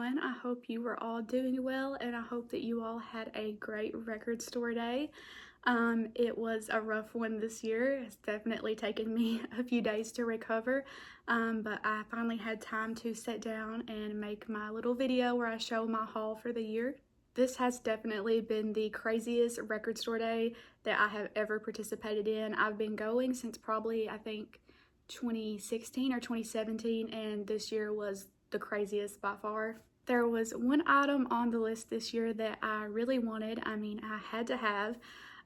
everyone. I hope you were all doing well, and I hope that you all had a great record store day. It was a rough one this year. It's definitely taken me a few days to recover, but I finally had time to sit down and make my little video where I show my haul for the year. This has definitely been the craziest record store day that I have ever participated in. I've been going since probably, I think, 2016 or 2017, and this year was the craziest by far. There was one item on the list this year that I really wanted. I mean, I had to have,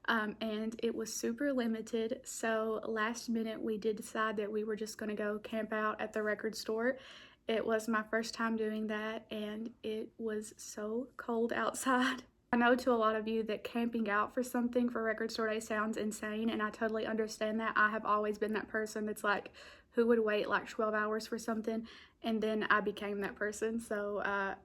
and it was super limited. So last minute we did decide that we were just going to go camp out at the record store. It was my first time doing that, and it was so cold outside. I know to a lot of you that camping out for something for record store day sounds insane, and I totally understand that. I have always been that person that's like, who would wait like 12 hours for something? And then I became that person, so I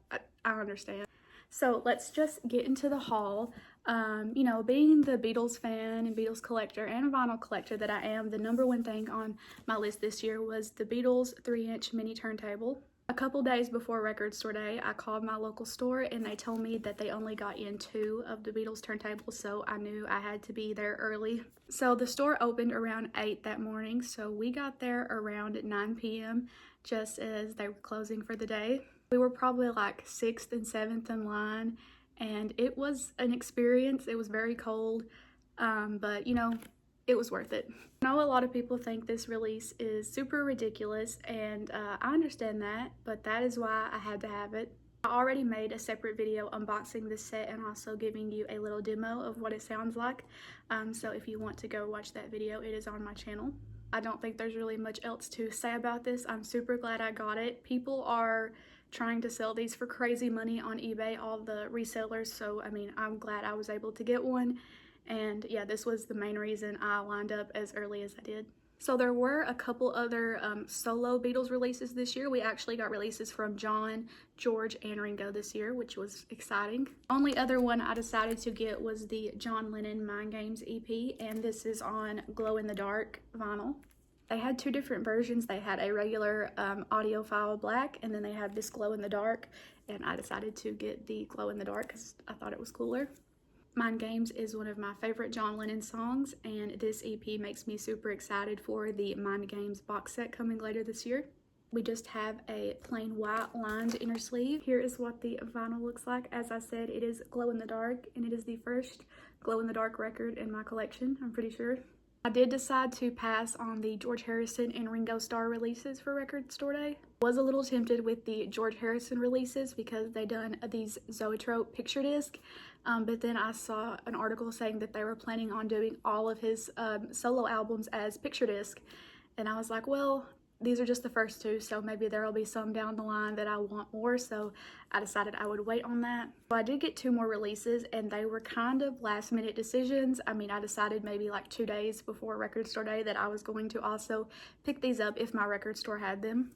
understand. So let's just get into the haul. You know, being the Beatles fan and Beatles collector and vinyl collector that I am, the number one thing on my list this year was the Beatles 3-inch mini turntable. A couple days before record store day, I called my local store and they told me that they only got in 2 of the Beatles turntables, so I knew I had to be there early. So the store opened around 8 that morning, so we got there around 9 p.m. just as they were closing for the day. We were probably like 6th and 7th in line, and it was an experience. It was very cold, but you know, it was worth it. I know a lot of people think this release is super ridiculous, and I understand that, but that is why I had to have it. I already made a separate video unboxing this set and also giving you a little demo of what it sounds like. So if you want to go watch that video, it is on my channel. I don't think there's really much else to say about this. I'm super glad I got it. People are trying to sell these for crazy money on eBay, all the resellers, so I mean, I'm glad I was able to get one. And yeah, this was the main reason I lined up as early as I did. So there were a couple other solo Beatles releases this year. We actually got releases from John, George, and Ringo this year, which was exciting. Only other one I decided to get was the John Lennon Mind Games EP, and this is on glow-in-the-dark vinyl. They had 2 different versions. They had a regular audiophile black, and then they had this glow-in-the-dark, and I decided to get the glow-in-the-dark because I thought it was cooler. Mind Games is one of my favorite John Lennon songs, and this EP makes me super excited for the Mind Games box set coming later this year. We just have a plain white lined inner sleeve. Here is what the vinyl looks like. As I said, it is glow-in-the-dark, and it is the first glow-in-the-dark record in my collection, I'm pretty sure. I did decide to pass on the George Harrison and Ringo Starr releases for record store day. I was a little tempted with the George Harrison releases because they done these Zoetrope picture disc, but then I saw an article saying that they were planning on doing all of his solo albums as picture disc, and I was like, well, these are just the first 2, so maybe there will be some down the line that I want more, so I decided I would wait on that. So I did get 2 more releases, and they were kind of last minute decisions. I mean, I decided maybe like 2 days before record store day that I was going to also pick these up if my record store had them.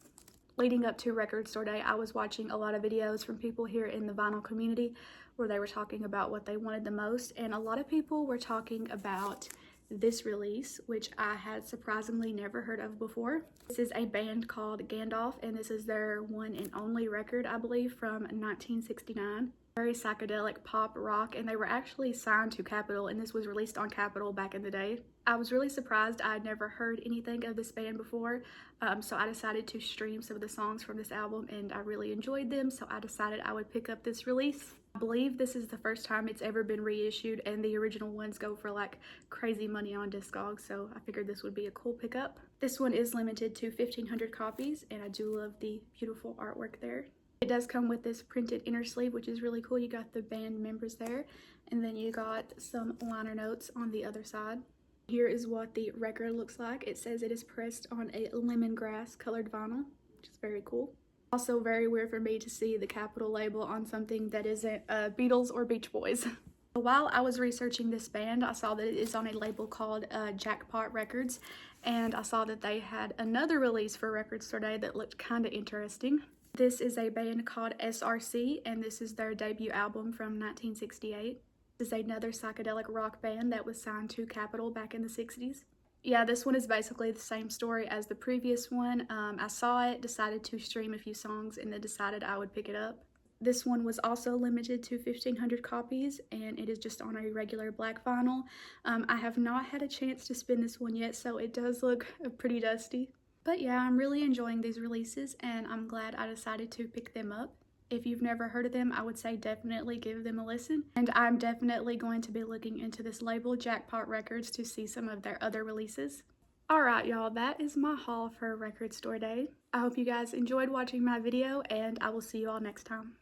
Leading up to record store day, I was watching a lot of videos from people here in the vinyl community where they were talking about what they wanted the most, and a lot of people were talking about this release, which I had surprisingly never heard of before. This is a band called Gandalf, and this is their one and only record, I believe, from 1969. Very psychedelic pop rock, and they were actually signed to Capitol, and this was released on Capitol back in the day. I was really surprised. I had never heard anything of this band before, so I decided to stream some of the songs from this album, and I really enjoyed them, so I decided I would pick up this release. I believe this is the first time it's ever been reissued, and the original ones go for like crazy money on Discogs, so I figured this would be a cool pickup. This one is limited to 1,500 copies, and I do love the beautiful artwork there. It does come with this printed inner sleeve, which is really cool. You got the band members there, and then you got some liner notes on the other side. Here is what the record looks like. It says it is pressed on a lemongrass colored vinyl, which is very cool. Also very weird for me to see the Capitol label on something that isn't Beatles or Beach Boys. While I was researching this band, I saw that it is on a label called Jackpot Records, and I saw that they had another release for record store day that looked kind of interesting. This is a band called SRC, and this is their debut album from 1968. This is another psychedelic rock band that was signed to Capitol back in the 60s. Yeah, this one is basically the same story as the previous one. I saw it, decided to stream a few songs, and then decided I would pick it up. This one was also limited to 1,500 copies, and it is just on a regular black vinyl. I have not had a chance to spin this one yet, so it does look pretty dusty. But yeah, I'm really enjoying these releases, and I'm glad I decided to pick them up. If you've never heard of them, I would say definitely give them a listen. And I'm definitely going to be looking into this label, Jackpot Records, to see some of their other releases. Alright y'all, that is my haul for Record Store Day. I hope you guys enjoyed watching my video, and I will see you all next time.